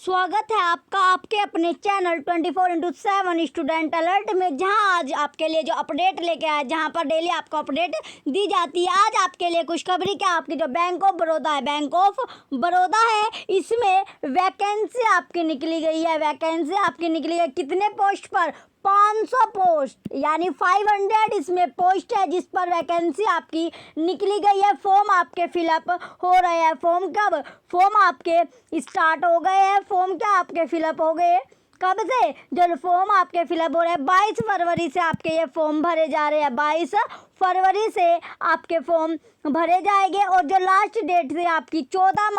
स्वागत है आपका आपके अपने चैनल 24/7 स्टूडेंट अलर्ट में, जहां आज आपके लिए जो अपडेट लेके आए, जहां पर डेली आपको अपडेट दी जाती है। आज आपके लिए खुशखबरी क्या, आपकी जो बैंक ऑफ बड़ौदा है, बैंक ऑफ बड़ौदा है, इसमें वैकेंसी आपकी निकली गई है। वैकेंसी आपकी निकली है कितने पोस्ट पर? 500 पोस्ट, यानी 500 इसमें पोस्ट है जिस पर वैकेंसी आपकी निकली गई है। फॉर्म आपके फिलअप हो रहे हैं। फॉर्म कब? फॉर्म आपके स्टार्ट हो गए हैं। फॉर्म क्या आपके फिलअप हो गए? कब से? जो फॉर्म आपके फिलअप हो रहे हैं 22 फरवरी से आपके ये फॉर्म भरे जा रहे हैं। 22 फरवरी से आपके फॉर्म भरे जाएंगे और जो लास्ट डेट है आपकी 14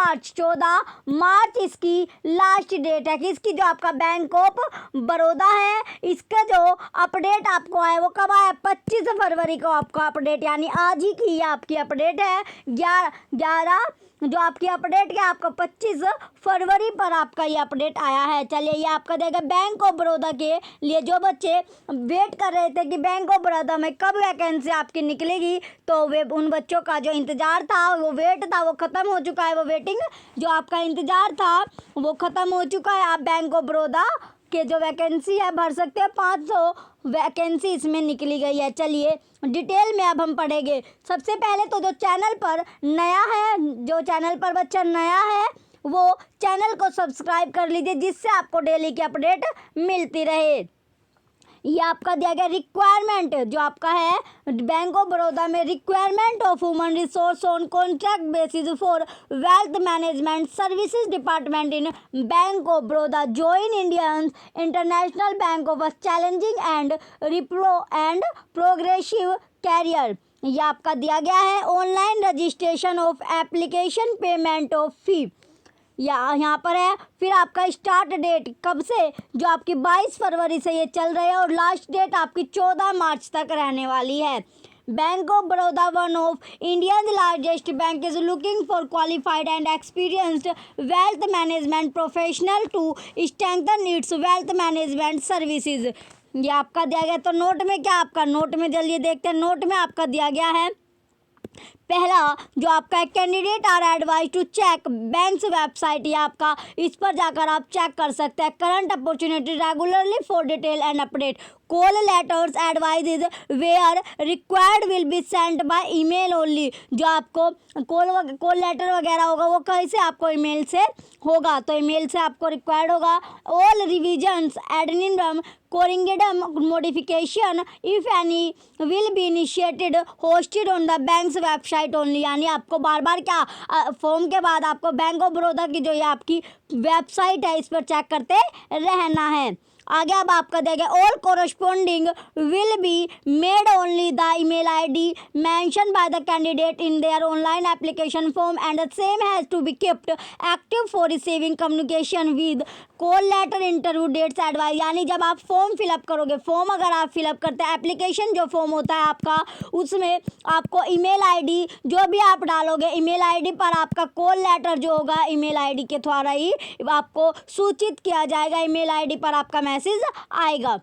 मार्च इसकी लास्ट डेट है। किसकी? जो आपका बैंक ऑफ बड़ौदा है, इसका जो अपडेट आपको आया वो कब आया? 25 फरवरी को आपका अपडेट, यानी आज ही की आपकी अपडेट है। 11 जो आपकी अपडेट क्या आपका 25 फरवरी पर आपका ये अपडेट आया है। चलिए, ये आपका देगा बैंक ऑफ बड़ौदा के लिए। जो बच्चे वेट कर रहे थे कि बैंक ऑफ बड़ौदा में कब वैकेंसी आपकी निकलेगी, तो वे उन बच्चों का जो इंतज़ार था, वो वेट था, वो ख़त्म हो चुका है। वो वेटिंग जो आपका इंतज़ार था वो ख़त्म हो चुका है। आप बैंक ऑफ बड़ौदा के जो वैकेंसी है भर सकते हैं। 500 वैकेंसी इसमें निकली गई है। चलिए डिटेल में अब हम पढ़ेंगे। सबसे पहले तो जो चैनल पर नया है, जो चैनल पर बच्चा नया है, वो चैनल को सब्सक्राइब कर लीजिए, जिससे आपको डेली की अपडेट मिलती रहे। ये आपका दिया गया रिक्वायरमेंट जो आपका है बैंक ऑफ बड़ौदा में, requirement of human resource on contract basis for wealth management services department in bank of Baroda. Join Indians international bank of challenging and progressive career. ये आपका दिया गया है online registration of application, payment of fee यहाँ पर है। फिर आपका स्टार्ट डेट कब से? जो आपकी 22 फरवरी से ये चल रही है और लास्ट डेट आपकी 14 मार्च तक रहने वाली है। Bank of Baroda, one of India's largest bank, is looking for qualified and experienced wealth management professional to strengthen its wealth management services. ये आपका दिया गया। तो नोट में क्या आपका, नोट में चलिए देखते हैं। नोट में आपका दिया गया है पहला जो आपका candidate are advise to check bank's website, या आपका इस पर जाकर आप चेक कर सकते हैं। Current opportunity regularly for detail and update. Call letters advise is where required will be sent by email only. जो आपको कॉल लेटर वगैरह होगा वो कैसे? आपको ईमेल से होगा, तो ईमेल से आपको रिक्वायर्ड होगा। All revisions addendum corrigendum modification if any will be initiated hosted on the bank's website only. यानी आपको बार बार क्या फॉर्म के बाद आपको बैंक ऑफ बड़ौदा की जो ये आपकी वेबसाइट है इस पर चेक करते रहना है। आगे अब आपका देगा all corresponding will be made only the email ID mention by the candidate in their online application form and the same has to be kept active for receiving communication with call letter interview dates advise. यानी जब आप form fill up करोगे, form अगर आप fill up करते हैं, application जो form होता है आपका, उसमें आपको ईमेल ID जो भी आप डालोगे, ईमेल ID पर आपका कॉल लेटर जो होगा ईमेल ID के द्वारा ही आपको सूचित किया जाएगा। ईमेल ID पर आपका मैसेज आएगा।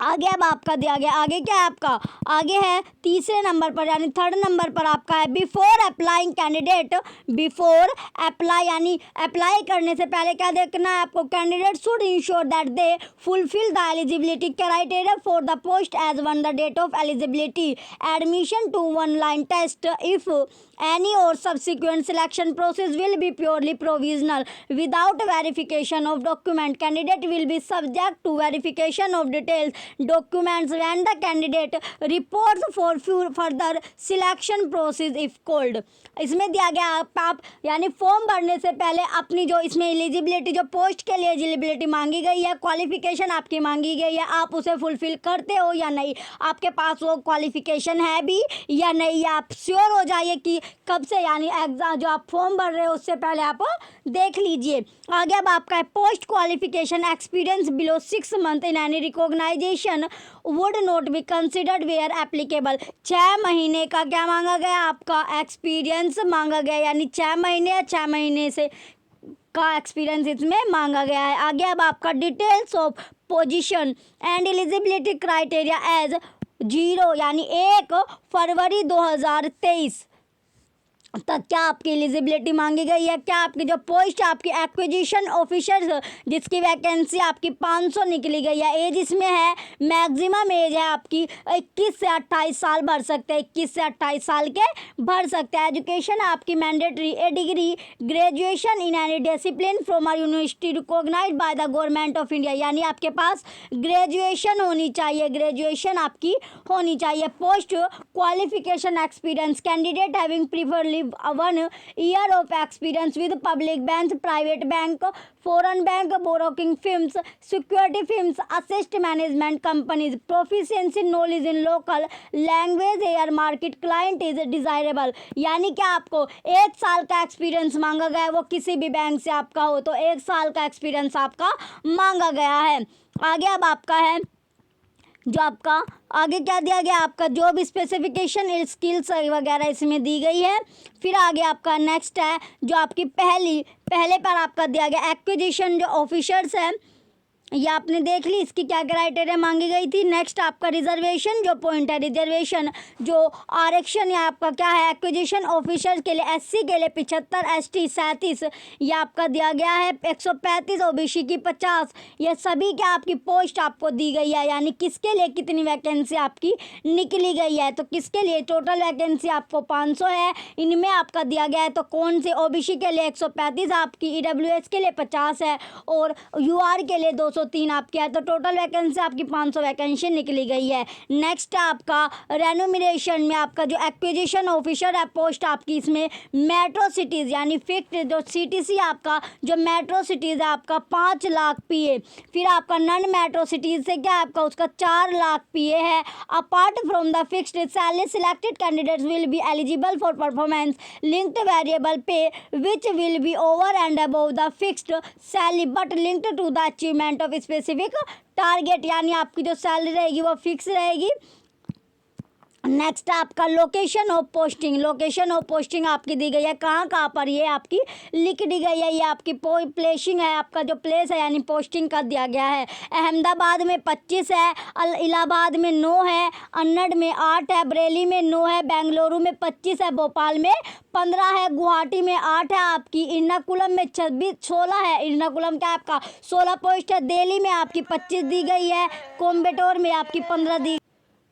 आगे अब आपका दिया गया, आगे क्या है आपका? आगे है तीसरे नंबर पर, यानी थर्ड नंबर पर आपका है before applying candidate. Before apply यानी अप्लाई करने से पहले क्या देखना है आपको? Candidate should ensure that they fulfil the eligibility criteria for the post as one the date of eligibility. Admission to online test if any or subsequent selection process will be purely provisional without verification of document. Candidate will be subject to verification of details documents when the candidate reports for further selection process if called. इसमें दिया गया आप यानी form भरने से पहले अपनी जो इसमें एलिजिबिलिटी, जो पोस्ट के लिए एलिजिबिलिटी मांगी गई है, क्वालिफिकेशन आपकी मांगी गई है, आप उसे फुलफिल करते हो या नहीं, आपके पास वो क्वालिफिकेशन है भी या नहीं, या आप श्योर हो जाइए कि कब से, यानी एग्जाम जो आप फॉर्म भर रहे हो उससे पहले आप देख लीजिए। आगे अब आपका है post qualification experience below 6 month in any recognisation would not be considered where applicable. 6 महीने का क्या मांगा गया? आपका एक्सपीरियंस मांगा गया, यानी 6 महीने या 6 महीने से का एक्सपीरियंस इसमें मांगा गया है। आगे अब आपका details of position and eligibility criteria as 0 यानी 1 फरवरी 2023 तक क्या आपकी एलिजिबिलिटी मांगी गई है, क्या आपकी जो पोस्ट है आपकी एक्विजिशन ऑफिसर जिसकी वैकेंसी आपकी 500 निकली गई है। एज इसमें है, मैक्सिमम एज है आपकी 21 से 28 साल भर सकते हैं, 21 से 28 साल के भर सकते हैं। एजुकेशन आपकी mandatory, a degree graduation in any discipline from are university recognised by the government of India, यानी आपके पास ग्रेजुएशन होनी चाहिए, ग्रेजुएशन आपकी होनी चाहिए। Post qualification experience, candidate having preferably 1 year of experience with public banks, private bank, foreign bank, broking firms, security firms, assist management companies, proficiency knowledge in local language, air market, client is desirable, यानी कि आपको 1 साल का experience मांगा गया है, वो किसी भी बैंक से आपका हो तो 1 साल का एक्सपीरियंस आपका मांगा गया है। आगे अब आपका है जो आपका आगे क्या दिया गया, आपका जॉब स्पेसिफिकेशन, स्किल्स वगैरह इसमें दी गई है। फिर आगे आपका नेक्स्ट है जो आपकी पहले पर आपका दिया गया एक्विजिशन जो ऑफिसर्स है, ये आपने देख ली इसकी क्या क्राइटेरिया मांगी गई थी। नेक्स्ट आपका रिजर्वेशन जो पॉइंट है, रिजर्वेशन जो आरक्षण या आपका क्या है एक्विजिशन ऑफिसर के लिए एससी के लिए 75, एसटी 37, ये आपका दिया गया है 135, ओबीसी की 50, ये सभी क्या आपकी पोस्ट आपको दी गई है, यानी किसके लिए कितनी वैकेंसी आपकी निकली गई है। तो किसके लिए टोटल वैकेंसी आपको 500 है, इनमें आपका दिया गया है तो कौन से, ओबीसी के लिए 135 आपकी, ईडब्ल्यूएस के लिए 50 है और यूआर के लिए 203 आपके है, तो टोटल वैकेंसी आपकी 500 वैकेंसी निकली गई है। नेक्स्ट आपका रेन्यूमरेशन में आपका जो एक्विजिशन ऑफिसर है पोस्ट आपकी इसमें मेट्रो सिटीज़ यानी फिक्स्ड जो सीटीसी आपका जो मेट्रो सिटीज़ है आपका 5 लाख पीए, फिर आपका नॉन मेट्रो सिटीज़ से क्या आपका उसका 4 लाख पीए है। Apart from the fixed salary selected candidates will be eligible for performance linked variable pay which will be over and above the fixed salary but linked to the achievement of specific target, यानी आपकी जो salary रहेगी वो fix रहेगी। Next आपका location of posting, location of posting आपकी दी गई है, कहाँ पर ये आपकी लिख दी गई है, ये आपकी प्लेसिंग है, आपका जो प्लेस है यानी पोस्टिंग का दिया गया है। अहमदाबाद में 25 है, इलाहाबाद में 9 है, अन्नड़ में 8 है, बरेली में 9 है, बेंगलुरु में 25 है, भोपाल में 15 है, गुवाहाटी में 8 है आपकी, एर्नाकुलम में 16 है, एर्नाकुलम का आपका 16 पोस्ट है, दिल्ली में आपकी 25 दी गई है, कोयम्बटूर में आपकी 15 दी,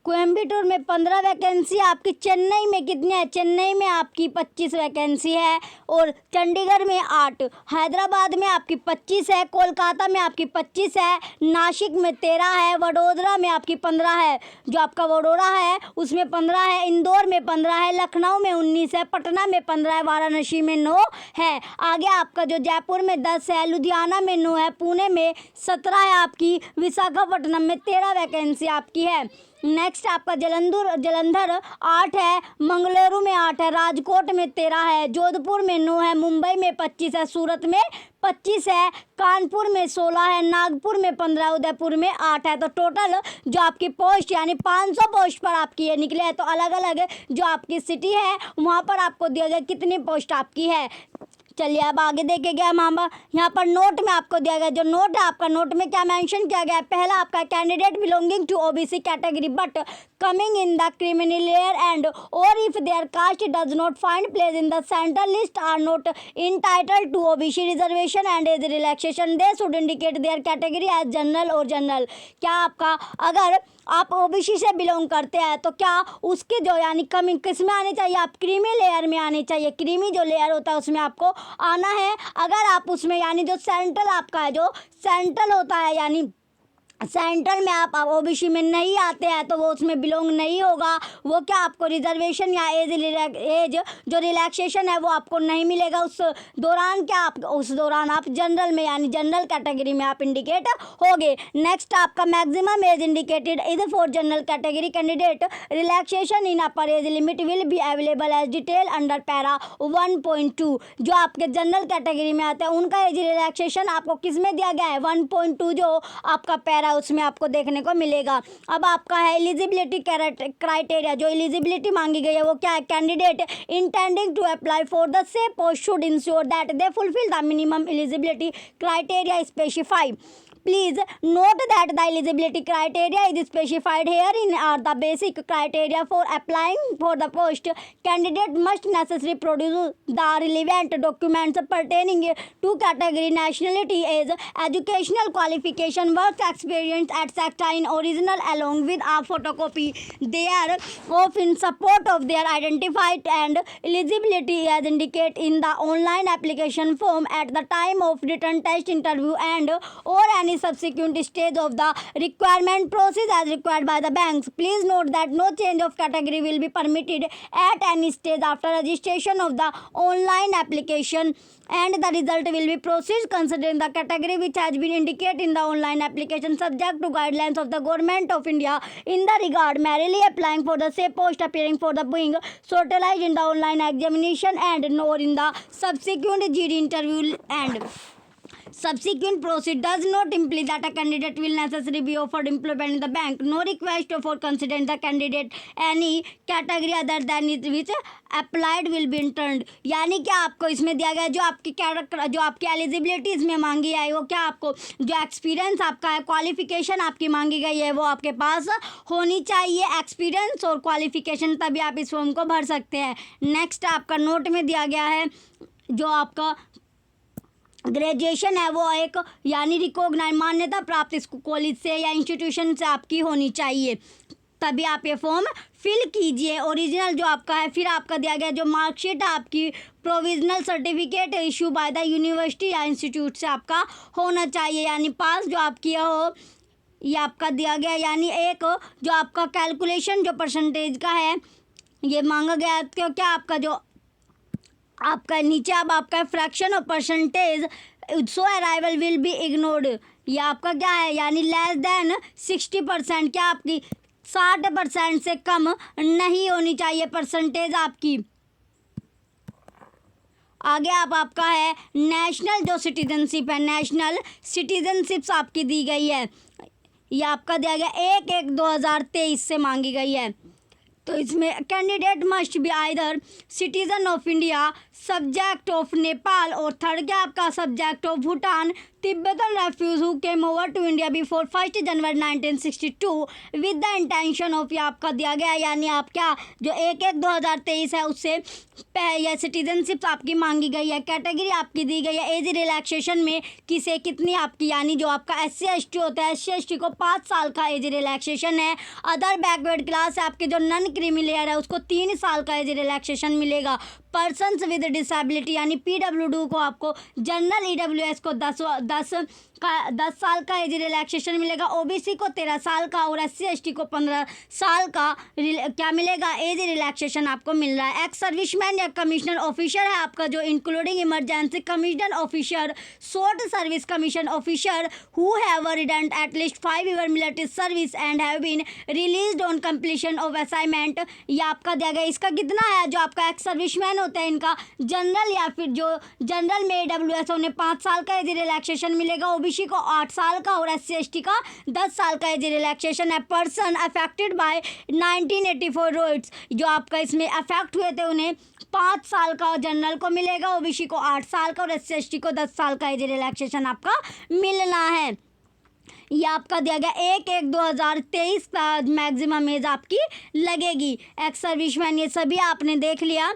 कोयम्बटूर में 15 वैकेंसी आपकी, चेन्नई में कितनी है, चेन्नई में आपकी 25 वैकेंसी है और चंडीगढ़ में 8, हैदराबाद में आपकी 25 है, कोलकाता में आपकी 25 है, नासिक में 13 है, वडोदरा में आपकी 15 है, जो आपका वडोदरा है उसमें 15 है, इंदौर में 15 है, लखनऊ में 19 है, पटना में 15 है, वाराणसी में 9 है। आगे आपका जो जयपुर में 10 है, लुधियाना में 9 है, पुणे में 17 है आपकी, विशाखापट्टनम में 13 वैकेंसी आपकी है। नेक्स्ट आपका जलंधर 8 है, मंगलुरु में 8 है, राजकोट में 13 है, जोधपुर में 9 है, मुंबई में 25 है, सूरत में 25 है, कानपुर में 16 है, नागपुर में 15, उदयपुर में 8 है। तो टोटल जो आपकी पोस्ट यानी 500 पोस्ट पर आपकी ये निकले हैं, तो अलग अलग जो आपकी सिटी है वहाँ पर आपको दिया गया कितनी पोस्ट आपकी है। चलिए अब आगे देखेंगे हम यहाँ पर नोट में आपको दिया गया, जो नोट है आपका नोट में क्या मेंशन किया गया है। पहला आपका candidate belonging to OBC category but coming in the criminal layer and or if their caste does not find place in the central list are not entitled to OBC reservation and age relaxation they should indicate their category as general or general. क्या आपका अगर आप OBC से belong करते हैं तो क्या उसके जो यानी कमिंग किस में आने चाहिए, आप क्रीमी लेयर में आने चाहिए, क्रीमी जो लेयर होता है उसमें आपको आना है। अगर आप उसमें यानी जो सेंट्रल आपका है, जो सेंट्रल होता है यानी सेंट्रल में आप ओबीसी में नहीं आते हैं तो वो उसमें बिलोंग नहीं होगा, वो क्या आपको रिजर्वेशन या एज जो रिलैक्सेशन है वो आपको नहीं मिलेगा उस दौरान। क्या आप उस दौरान आप जनरल में यानी जनरल कैटेगरी में आप इंडिकेट होगे। नेक्स्ट आपका maximum age indicated is for general category candidate relaxation in upper age limit will be available as detail under para 1.2। जो आपके जनरल कैटेगरी में आते हैं उनका एज रिलैक्सेशन आपको किस में दिया गया है 1.2 जो आपका पैरा उसमें आपको देखने को मिलेगा। अब आपका है एलिजिबिलिटी क्राइटेरिया, जो एलिजिबिलिटी मांगी गई है वो क्या है, candidate intending to apply for the same post should ensure that they fulfil the minimum eligibility criteria specify. Please note that the eligibility criteria is specified herein are the basic criteria for applying for the post. Candidate must necessarily produce the relevant documents pertaining to category, nationality, age, educational qualification, work experience, etc. in original along with a photocopy thereof in support of their identified and eligibility as indicated in the online application form at the time of written test interview and or any subsequent stage of the requirement process as required by the banks. Please note that no change of category will be permitted at any stage after registration of the online application, and the result will be processed considering the category which has been indicated in the online application subject to guidelines of the Government of India in the regard. Merely applying for the same post, appearing for the being sorted in the online examination and nor in the subsequent GD interview and subsequent process does not imply that a candidate will necessarily be offered employment in the bank. No request for considering the candidate any category other than it which applied will be returned. यानी क्या आपको इसमें दिया गया जो आपकी eligibility इसमें मांगी है वो क्या आपको जो एक्सपीरियंस आपका है, क्वालिफिकेशन आपकी मांगी गई है वो आपके पास होनी चाहिए. एक्सपीरियंस और क्वालिफिकेशन तभी आप इस फॉर्म को भर सकते हैं. नेक्स्ट आपका नोट में दिया गया है जो आपका ग्रेजुएशन है वो एक यानी रिकॉग्नाइज मान्यता प्राप्त कॉलेज से या इंस्टीट्यूशन से आपकी होनी चाहिए, तभी आप ये फॉर्म फिल कीजिए. ओरिजिनल जो आपका है, फिर आपका दिया गया जो मार्कशीट है आपकी provisional certificate issue by the university या इंस्टीट्यूट से आपका होना चाहिए, यानी पास जो आपकी हो ये आपका दिया गया. यानी एक जो आपका कैलकुलेशन जो परसेंटेज का है ये मांगा गया क्योंकि आपका जो आपका नीचे अब आपका fraction of percentage so arrival will be ignored. ये आपका क्या है यानी लेस देन 60%, क्या आपकी 60% से कम नहीं होनी चाहिए परसेंटेज आपकी. आगे आपका है नेशनल जो सिटीजनशिप है, नेशनल सिटीजनशिप्स आपकी दी गई है. ये आपका दिया गया 1/1/2023 से मांगी गई है. तो इसमें candidate must be either citizen of India, subject of Nepal और थर्ड क्या आपका subject of Bhutan, Tibetan refugee who came over to India before 1 January 1962 with the intention of, ये आपका दिया गया यानी आप क्या जो 1/1/2023 है उससे यह सिटीजनशिप आपकी मांगी गई है. कैटेगरी आपकी दी गई है एज रिलैक्सेशन में किसे कितनी आपकी यानी जो आपका SC/ST होता है, SC/ST को 5 साल का एज रिलैक्सेशन है. अदर बैकवर्ड क्लास आपके जो नॉन क्रीमी लेयर है उसको 3 साल का एज रिलैक्सेशन मिलेगा. पर्सनस विद डिसेबिलिटी यानी PWD को आपको, जनरल EWS को 10 साल का एज रिलैक्सेशन मिलेगा. OBC को 13 साल का और SC/ST को 15 साल का क्या मिलेगा एज रिलैक्सेशन आपको मिल रहा है. एक्स सर्विसमैन या कमिश्नर ऑफिसर है आपका जो including emergency commissioner officer, short service commission officer who have rendered at least 5 year military service and have been released on completion of assignment. ये आपका दिया गया. इसका कितना है जो आपका एक्स सर्विसमैन होता है इनका जनरल या फिर जो जनरल में AWS उन्हें 5 साल का एज रिलैक्सेशन मिलेगा, OBC को 8 साल का और SC/ST का 10 साल का एज रिलैक्सेशन है. पर्सन अफेक्टेड बाय 1984 रोड्स जो आपका इसमें अफेक्ट हुए थे उन्हें 5 साल का जनरल को मिलेगा, OBC को 8 साल का और SC/ST को 10 साल का एज रिलैक्सेशन आपका मिलना है. ये आपका दिया गया 1/1/2023 का मैक्सिमम एज आपकी लगेगी. एक्स सर्विसमैन ये सभी आपने देख लिया.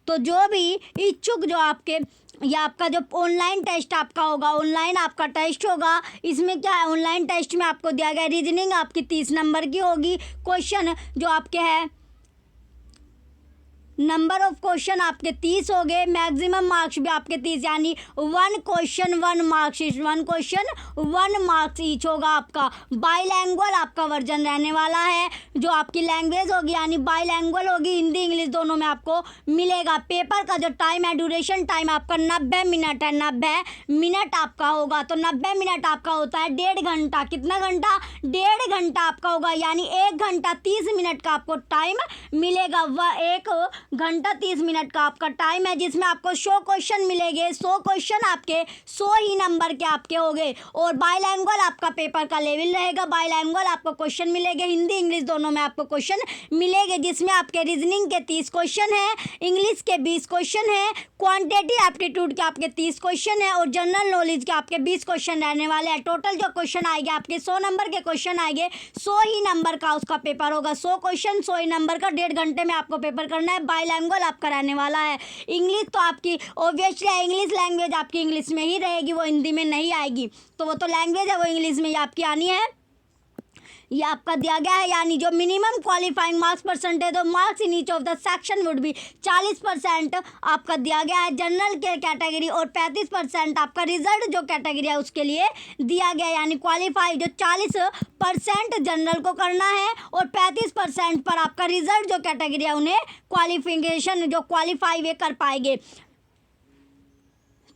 तो जो भी इच्छुक जो आपके या आपका जो ऑनलाइन टेस्ट आपका होगा, ऑनलाइन आपका टेस्ट होगा. इसमें क्या है ऑनलाइन टेस्ट में आपको दिया गया रीजनिंग आपकी 30 नंबर की होगी. क्वेश्चन जो आपके हैं नंबर ऑफ क्वेश्चन आपके 30 हो गए. मैक्सिमम मार्क्स भी आपके 30 यानी 1 question 1 marks, 1 question 1 marks each होगा आपका. बाईलैंग्वेज आपका वर्जन रहने वाला है. जो आपकी लैंग्वेज होगी यानी बाईलैंग्वेज होगी, हिंदी इंग्लिश दोनों में आपको मिलेगा. पेपर का जो टाइम है ड्यूरेशन टाइम आपका 90 मिनट है, 90 मिनट आपका होगा. तो 90 मिनट आपका होता है 1.5 घंटा. कितना घंटा? 1.5 घंटा आपका होगा यानी 1 घंटा 30 मिनट का आपको टाइम मिलेगा. वह 1 घंटा 30 मिनट का आपका टाइम है, जिसमें आपको 100 क्वेश्चन मिलेंगे। 100 क्वेश्चन आपके 100 ही नंबर के आपके होंगे। और बाइलैंग्वेज आपका पेपर का लेवल रहेगा। बाइलैंग्वेज आपको क्वेश्चन मिलेंगे, हिंदी इंग्लिश दोनों में आपको क्वेश्चन मिलेंगे, जिसमें आपके रीजनिंग के 30 क्वेश्चन है, इंग्लिश के 20 क्वेश्चन है, क्वांटिटी एप्टीट्यूड के आपके 30 क्वेश्चन है और जनरल नॉलेज के आपके 20 क्वेश्चन रहने वाले हैं। टोटल जो क्वेश्चन आएंगे आपके 100 नंबर के क्वेश्चन आएंगे। 100 ही नंबर का उसका पेपर होगा। 100 क्वेश्चन 100 ही नंबर का, 1.5 घंटे में आपको पेपर करना है। बाइलैंग्वेज आपका रहने वाला है। इंग्लिश तो आपकी ऑब्वियसली इंग्लिश लैंग्वेज आपकी इंग्लिश में ही रहेगी, वो हिंदी में नहीं आएगी। तो वो तो लैंग्वेज है, वो इंग्लिश में ही आपकी आनी है। ये आपका दिया गया है, यानी जो minimum qualifying marks percentage of marks in each of the section would भी 40% आपका दिया गया है जनरल के कैटेगरी, और 35% आपका रिजल्ट जो कैटेगरी है उसके लिए दिया गया है। यानी क्वालिफाई जो 40% जनरल को करना है और 35% पर आपका रिजल्ट जो कैटेगरी है उन्हें क्वालिफिकेशन जो क्वालिफाई वे कर पाएंगे।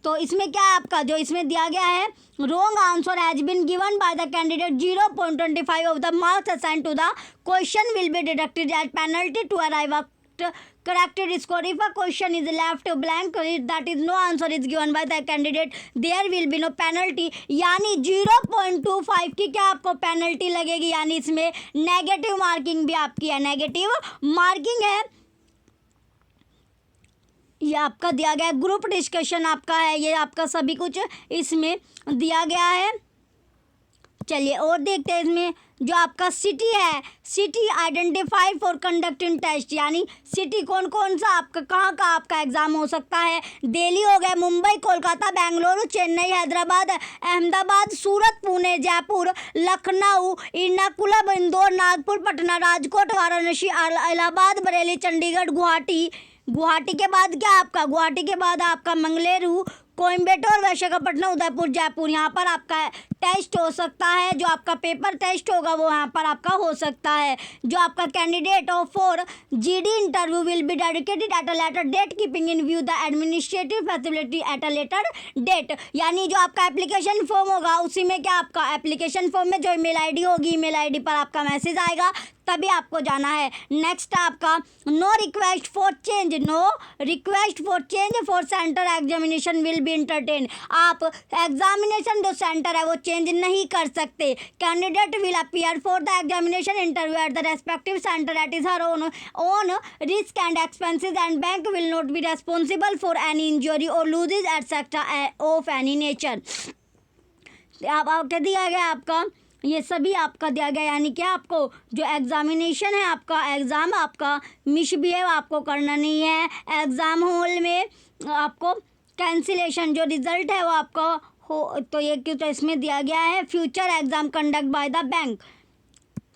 तो इसमें क्या है आपका जो इसमें दिया गया है, wrong answer has been given by the candidate 0.25 of the marks assigned to the question will be deducted as penalty to arrive at corrected score. If a question is left blank, that is no answer is given by the candidate, there will be no penalty. यानी 0.25 की क्या आपको penalty लगेगी, यानी इसमें negative marking भी आपकी है, नेगेटिव मार्किंग है। ये आपका दिया गया ग्रुप डिस्कशन आपका है, ये आपका सभी कुछ इसमें दिया गया है। चलिए और देखते हैं इसमें जो आपका सिटी है, city identify for conducting test, यानी सिटी कौन कौन सा आपका कहाँ का आपका एग्जाम हो सकता है। दिल्ली हो गया, मुंबई, कोलकाता, बेंगलुरु, चेन्नई, हैदराबाद, अहमदाबाद, सूरत, पुणे, जयपुर, लखनऊ, एर्नाकुलम, इंदौर, नागपुर, पटना, राजकोट, वाराणसी, इलाहाबाद, बरेली, चंडीगढ़, गुवाहाटी। गुवाहाटी के बाद क्या आपका, गुवाहाटी के बाद आपका मंगलुरु, कोयम्बटूर, विशाखापट्टनम, उदयपुर, जयपुर। यहाँ पर आपका टेस्ट हो सकता है, जो आपका पेपर टेस्ट होगा वो यहाँ पर आपका हो सकता है। जो आपका candidate of for GD interview will be dedicated at a later date keeping in view the administrative facility at a later date, यानी जो आपका एप्लीकेशन फॉर्म होगा उसी में क्या आपका एप्लीकेशन फॉर्म में जो ईमेल आईडी होगी, ईमेल आईडी पर आपका मैसेज आएगा, तभी आपको जाना है। नेक्स्ट आपका no request for change, no request for change for centre examination will be entertain. आप एग्जामिनेशन जो सेंटर है वो चेंज नहीं कर सकते। Candidate will appear for the examination interview at the respective centre at his her own risk and expenses and bank will not be responsible for any injury or losses etcetera of any nature. अब आपके दिया गया आपका ये सभी आपका दिया गया, यानी कि आपको जो एग्जामिनेशन है आपका एग्ज़ाम आपका मिसबिहेव आपको करना नहीं है। एग्ज़ाम हॉल में आपको कैंसिलेशन जो रिज़ल्ट है वो आपको हो, तो ये क्यों, तो इसमें दिया गया है future exam conduct by the bank.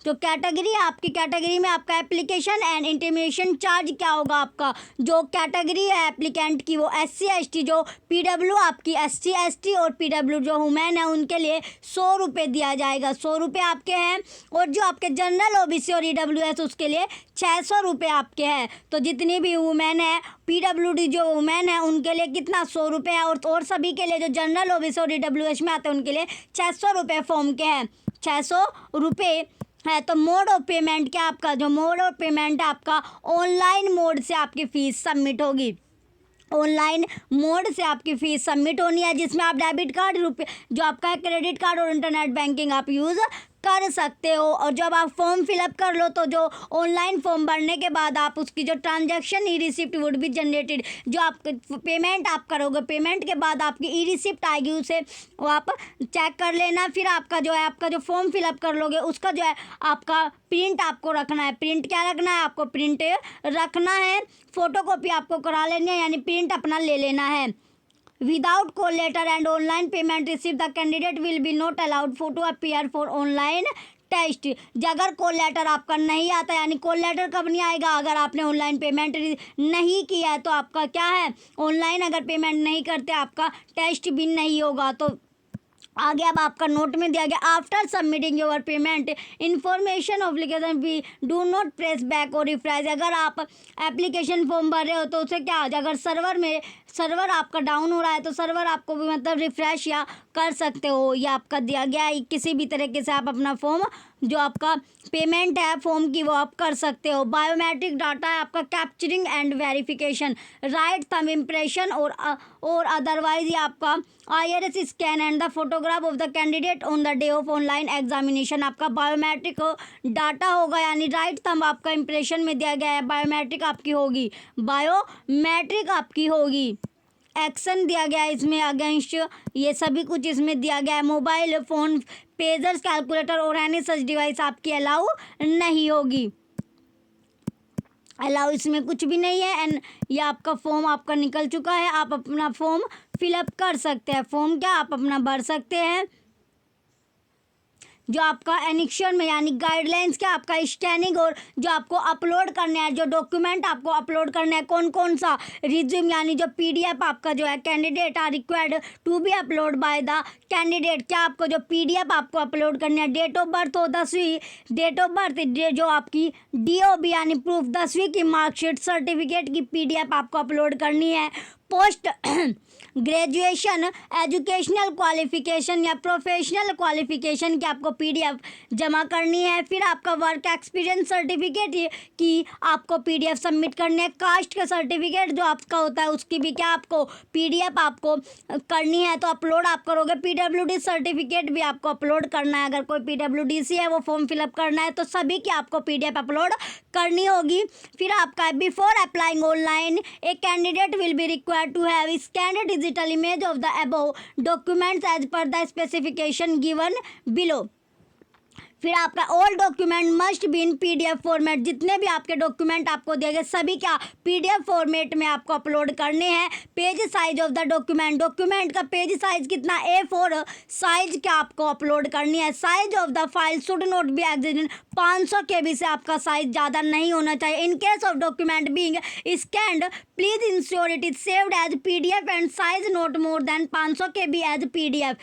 जो कैटेगरी है आपकी कैटेगरी में आपका एप्लीकेशन एंड इंटीमेशन चार्ज क्या होगा, आपका जो कैटेगरी है एप्लीकेंट की वो SC ST, जो PW आपकी SC ST और PW जो वुमेन है उनके लिए 100 रुपये दिया जाएगा, 100 रुपये आपके हैं। और जो आपके जनरल OBC और EWS उसके लिए 600 रुपये आपके हैं। तो जितनी भी वुमेन है PWD जो वुमेन है उनके लिए कितना 100 रुपये है, और सभी के लिए जो जनरल OBC और EWS में आते हैं उनके लिए 600 रुपये फॉर्म के हैं, 600 रुपये है। तो मोड ऑफ पेमेंट क्या आपका, जो मोड ऑफ पेमेंट है आपका ऑनलाइन मोड से आपकी फ़ीस सबमिट होगी, ऑनलाइन मोड से आपकी फ़ीस सबमिट होनी है, जिसमें आप डेबिट कार्ड, रुपये जो आपका क्रेडिट कार्ड और इंटरनेट बैंकिंग आप यूज़ कर सकते हो। और जब आप फॉर्म फिलअप कर लो तो जो ऑनलाइन फॉर्म भरने के बाद आप उसकी जो transaction E receipt would be generated, जो आप पेमेंट आप करोगे पेमेंट के बाद आपकी ई रिसिप्ट आएगी, उसे वो आप चेक कर लेना। फिर आपका जो है आपका जो फॉर्म फिलअप कर लोगे उसका जो है आपका प्रिंट आपको रखना है। प्रिंट क्या रखना है, आपको प्रिंट रखना है, फ़ोटोकॉपी आपको करा लेनी है, यानी प्रिंट अपना ले लेना है। Without call letter and online payment receipt, the candidate will be not allowed to appear for online test. अगर कॉल लेटर आपका नहीं आता, यानी कॉल लेटर कब नहीं आएगा, अगर आपने ऑनलाइन पेमेंट नहीं किया है तो आपका क्या है, ऑनलाइन अगर पेमेंट नहीं करते आपका टेस्ट भी नहीं होगा। तो आगे अब आपका नोट में दिया गया after submitting your payment information obligation भी डू नॉट प्रेस बैक और रिफ्रेश। अगर आप एप्लीकेशन फॉर्म भर रहे हो तो उसे क्या, अगर सर्वर में सर्वर आपका डाउन हो रहा है तो सर्वर आपको भी मतलब रिफ़्रेश या कर सकते हो, ये आपका दिया गया है। किसी भी तरीके से आप अपना फॉर्म जो आपका पेमेंट है फॉर्म की वो आप कर सकते हो। बायोमेट्रिक डाटा है आपका capturing and verification, right thumb impression और अदरवाइज ये आपका IRS scan and the photograph of the candidate on the day of online examination. आपका बायोमेट्रिक डाटा होगा यानी राइट थंब आपका इम्प्रेशन में दिया गया है, बायोमेट्रिक आपकी होगी, बायोमेट्रिक आपकी होगी। एक्शन दिया गया है इसमें अगेंस्ट, ये सभी कुछ इसमें दिया गया है। मोबाइल फ़ोन, पेजर्स, कैलकुलेटर और एनी सच डिवाइस आपकी अलाउ नहीं होगी, अलाउ इसमें कुछ भी नहीं है। एंड ये आपका फॉर्म आपका निकल चुका है, आप अपना फॉर्म फिलअप कर सकते हैं। फॉर्म क्या आप अपना भर सकते हैं। जो आपका एनेक्शन में यानी गाइडलाइंस क्या आपका स्कैनिंग और जो आपको अपलोड करना है, जो डॉक्यूमेंट आपको अपलोड करना है कौन कौन सा, रिज्यूम यानी जो पीडीएफ आपका जो है candidate are required to be upload by the candidate, क्या आपको जो पीडीएफ आपको अपलोड करना है। डेट ऑफ बर्थ हो 10वीं, डेट ऑफ बर्थ जो आपकी डीओबी यानी प्रूफ 10वीं की मार्कशीट सर्टिफिकेट की पीडीएफ आपको अपलोड करनी है। पोस्ट ग्रेजुएशन एजुकेशनल क्वालिफिकेशन या प्रोफेशनल क्वालिफिकेशन की आपको पीडीएफ जमा करनी है। फिर आपका वर्क एक्सपीरियंस सर्टिफिकेट की आपको पीडीएफ सबमिट करनी है। कास्ट का सर्टिफिकेट जो आपका होता है उसकी भी क्या आपको पीडीएफ आपको करनी है, तो अपलोड आप करोगे। पीडब्ल्यूडी सर्टिफिकेट भी आपको अपलोड करना है, अगर कोई पीडब्ल्यूडीसी है वो फॉर्म फिलअप करना है तो सभी की आपको पीडीएफ अपलोड करनी होगी। फिर आपका before applying online a candidate will be required to have scanned digital image of the above documents as per the specification given below. फिर आपका all document must be in PDF format, जितने भी आपके document आपको दिए गए सभी क्या पीडीएफ फॉर्मेट में आपको अपलोड करने हैं। Page size of the document, document का पेज साइज कितना A4 साइज का आपको अपलोड करनी है। Size of the file should not be accident 500 KB से आपका साइज ज़्यादा नहीं होना चाहिए। In case of document being scanned please ensure it is saved as PDF and size not more than 500 KB as PDF.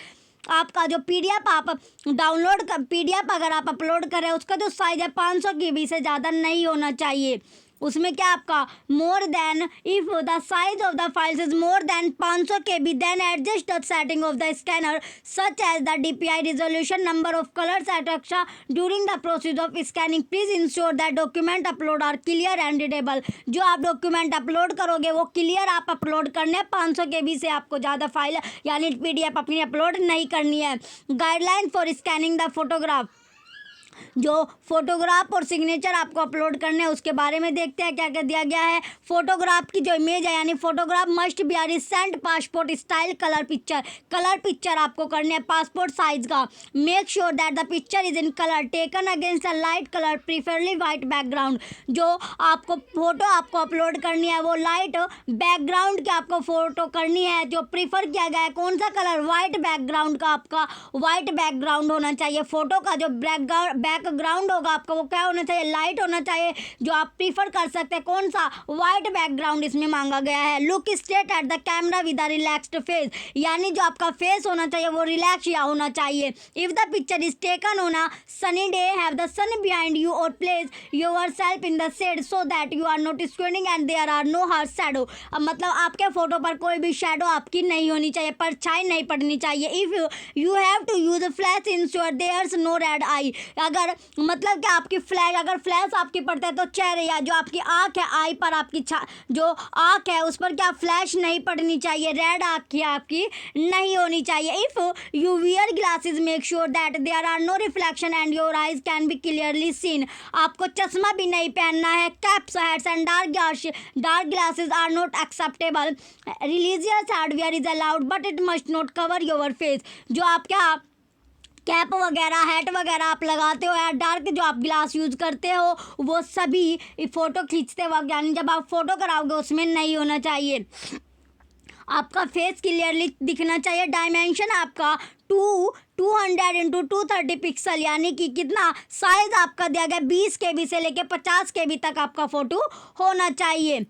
आपका जो PDF आप download कर पीडीएफ अगर आप अपलोड करें उसका जो साइज है 500 KB से ज़्यादा नहीं होना चाहिए। उसमें क्या आपका more than if the size of the files is more than 500 KB then adjust the setting of the scanner such as the DPI resolution number of colours etcetera during the process of scanning. Please ensure that document upload are clear and readable. जो आप document upload करोगे वो clear आप upload करने, 500 KB से आपको ज़्यादा file यानी पीडीएफ अपनी अपलोड नहीं करनी है। Guideline for scanning the photograph, जो फोटोग्राफ और सिग्नेचर आपको अपलोड करने हैं उसके बारे में देखते हैं क्या क्या दिया गया है। फोटोग्राफ की जो इमेज है यानी photograph must be recent passport style colour picture आपको करने हैं पासपोर्ट साइज का। Make sure that the picture is in colour taken against a light colour preferably white background. जो आपको फोटो आपको अपलोड करनी है वो लाइट बैकग्राउंड की आपको फोटो करनी है। जो प्रीफर किया गया है कौन सा कलर, वाइट बैकग्राउंड का, आपका वाइट बैकग्राउंड होना चाहिए। फोटो का जो बैकग्राउंड होगा आपका वो क्या होना चाहिए, लाइट होना चाहिए। जो आप प्रीफर कर सकते हैं कौन सा, वाइट बैकग्राउंड इसमें मांगा गया है। Look straight at the camera with a relaxed face, यानी जो आपका फेस होना चाहिए वो रिलैक्स या होना चाहिए। If the picture is taken on a sunny day have the sun behind you or place yourself in the shade so that you are not screening and there are no harsh shadow. अब मतलब आपके photo पर कोई भी shadow आपकी नहीं होनी चाहिए, परछाई नहीं पड़नी चाहिए। If you have to use flash ensure there's no red eye, अगर मतलब कि आपकी फ्लैश अगर फ्लैश आपकी पड़ता है तो चेहरे या जो आपकी आँख है आई पर आपकी जो आँख है उस पर क्या फ्लैश नहीं पड़नी चाहिए, रेड आँख आपकी नहीं होनी चाहिए। If you wear glasses make sure that there are no reflection and your eyes can be clearly seen, आपको चश्मा भी नहीं पहनना है। Caps hats and dark glasses are not acceptable. Religious hardware is allowed but it must not cover your face, जो आप क्या cap वगैरह हैट वगैरह आप लगाते हो या डार्क जो आप ग्लास यूज़ करते हो वो सभी फ़ोटो खींचते वक्त यानी जब आप फ़ोटो कराओगे उसमें नहीं होना चाहिए। आपका फेस क्लियरली दिखना चाहिए। डायमेंशन आपका 200 इंटू 230 पिक्सल यानी कि कितना साइज़ आपका दिया गया 20 KB से लेके 50 KB तक आपका फ़ोटो होना चाहिए।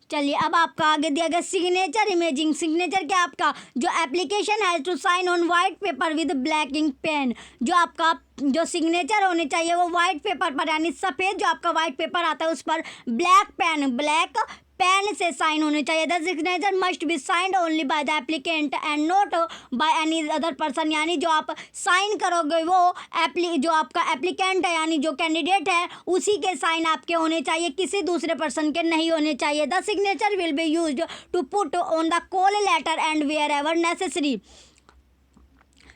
चलिए अब आपका आगे दिया गया सिग्नेचर इमेजिंग। सिग्नेचर क्या आपका जो एप्लीकेशन है to sign on white paper with black ink pen, जो आपका जो सिग्नेचर होने चाहिए वो वाइट पेपर पर यानी सफ़ेद जो आपका वाइट पेपर आता है उस पर ब्लैक पेन से साइन होने चाहिए। The signature must be signed only by the applicant and not by any other person, यानी जो आप साइन करोगे वो जो आपका एप्लीकेंट है यानी जो कैंडिडेट है उसी के साइन आपके होने चाहिए, किसी दूसरे पर्सन के नहीं होने चाहिए। The signature will be used to put on the call letter and wherever necessary,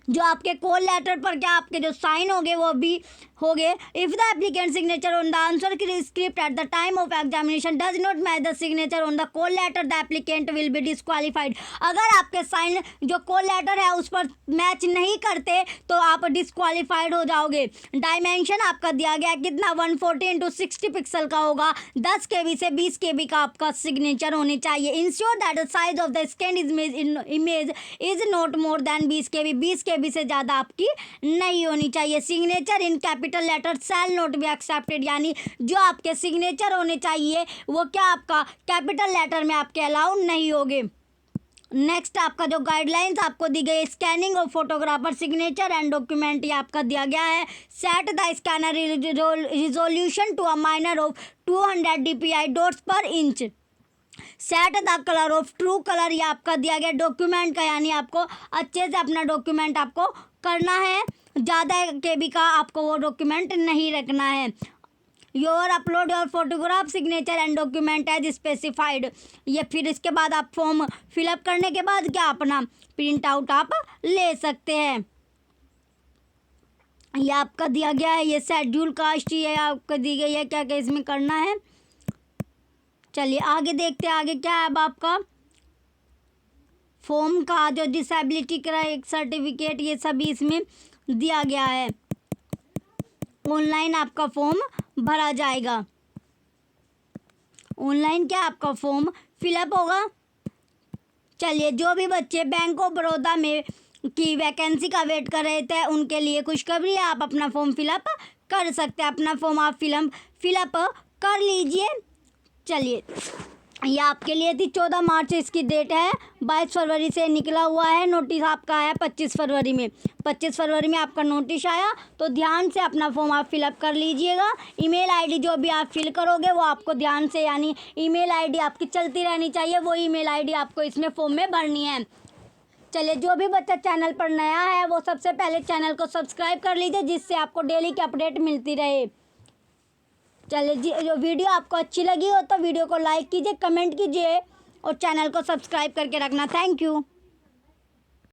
जो आपके कॉल लेटर पर क्या आपके जो साइन होंगे वो भी होंगे। If the applicant signature on the answer script at the time of examination does not match the signature on the call letter the applicant will be disqualified, अगर आपके साइन जो कॉल लेटर है उस पर मैच नहीं करते तो आप डिस्क्वालीफाइड हो जाओगे। डायमेंशन आपका दिया गया कितना 140 × 60 पिक्सल का होगा, 10 KB से 20 KB का आपका सिग्नेचर होने चाहिए। Ensure that the size of the scan image is not more then 20 KB, 20 KB से ज़्यादा आपकी नहीं होनी चाहिए। Signature in capital letter shall not be accepted, यानी जो आपके सिग्नेचर होने चाहिए वो क्या आपका कैपिटल लेटर में आपके अलाउ नहीं होंगे। नेक्स्ट आपका जो गाइडलाइंस आपको दी गई, scanning of photographer signature and document, ये आपका दिया गया है। Set the scanner resolution to a minor of 200 DPI dots per inch. Set the colour of true colour, ये आपका दिया गया डॉक्यूमेंट का, यानी आपको अच्छे से अपना डॉक्यूमेंट आपको करना है, ज़्यादा KB का आपको वो डॉक्यूमेंट नहीं रखना है। Your upload your photograph signature and document as specified, ये फिर इसके बाद आप फॉर्म फिलअप करने के बाद क्या अपना प्रिंट आउट आप ले सकते हैं। ये आपका दिया गया है, ये शेड्यूल कास्ट ये आपको दी गई है, क्या क्या इसमें करना है। चलिए आगे देखते हैं, आगे क्या है। अब आपका फॉर्म का जो डिसेबिलिटी का एक सर्टिफिकेट ये सभी इसमें दिया गया है। ऑनलाइन आपका फॉर्म भरा जाएगा, ऑनलाइन क्या आपका फॉर्म फिलअप होगा। चलिए जो भी बच्चे बैंक ऑफ बड़ौदा में की वैकेंसी का वेट कर रहे थे उनके लिए खुशखबरी है, आप अपना फॉर्म फिलअप कर सकते हैं। अपना फॉर्म आप फिलअप कर लीजिए। चलिए ये आपके लिए थी 14 मार्च इसकी डेट है, 22 फरवरी से निकला हुआ है। नोटिस आपका आया 25 फरवरी में, 25 फरवरी में आपका नोटिस आया, तो ध्यान से अपना फॉर्म आप फिलअप कर लीजिएगा। ईमेल आईडी जो भी आप फिल करोगे वो आपको ध्यान से, यानी ईमेल आईडी आपकी चलती रहनी चाहिए, वो ईमेल आईडी आपको इसमें फॉर्म में भरनी है। चलिए जो भी बच्चा चैनल पर नया है वो सबसे पहले चैनल को सब्सक्राइब कर लीजिए, जिससे आपको डेली की अपडेट मिलती रहे। चलिए जी, जो वीडियो आपको अच्छी लगी हो तो वीडियो को लाइक कीजिए, कमेंट कीजिए और चैनल को सब्सक्राइब करके रखना। Thank you.